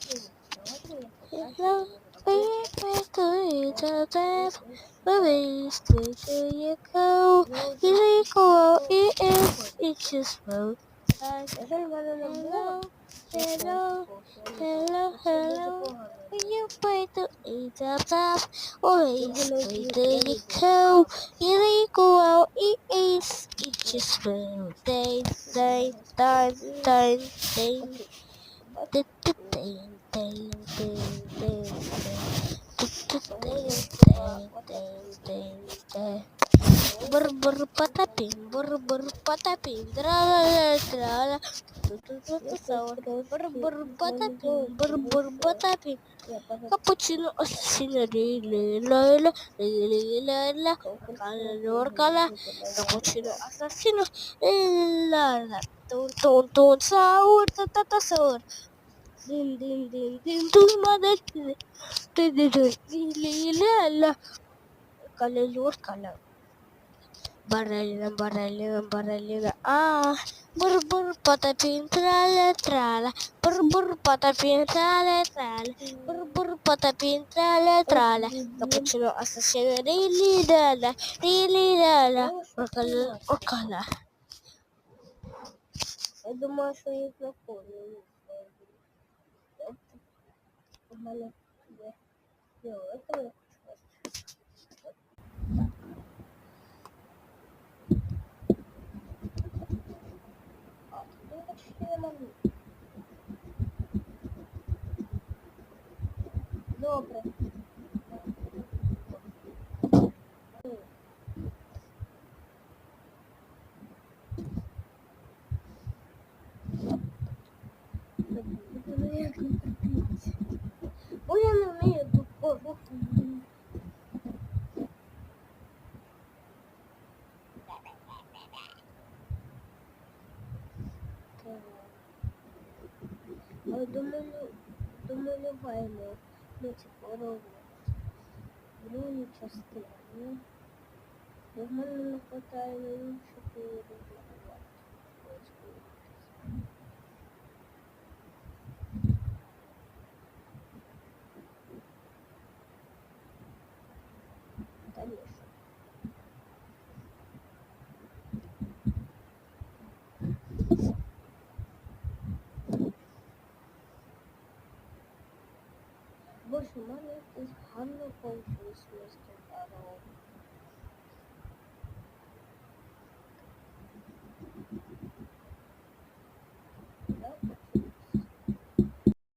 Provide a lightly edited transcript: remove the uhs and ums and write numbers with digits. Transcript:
Hello, baby, to the death. Where is where you go? Illegal, it is, it's just road. Hello, hello, hello, hello. When you pray to eat the path, always where do you go? Illegal, it is, it's just road. Day, day, time, time, time. Bur patapim, bur patapim, tralala trala, sahur, bur patapim, bur patapim, cappuccino assassino lila, lila, orcala, cappuccino assassino lila, ton sahur, tata sahur. Din din din din dum mother din din din lila kalelur kala baralina bur patapin trala trala bur patapin trala trala bur patapin trala trala cappuccino assassino lila orkala. Я думаю, що їх наповнюють. У мене є фіолетовий. Добре. Бо я не вмію такого. Домалюваємо ми ці пороги. Другу частину. В мене не хватає на іншу перерозмалювати. Конечно. Боже, у мене якось гарно получилось місто дорогу.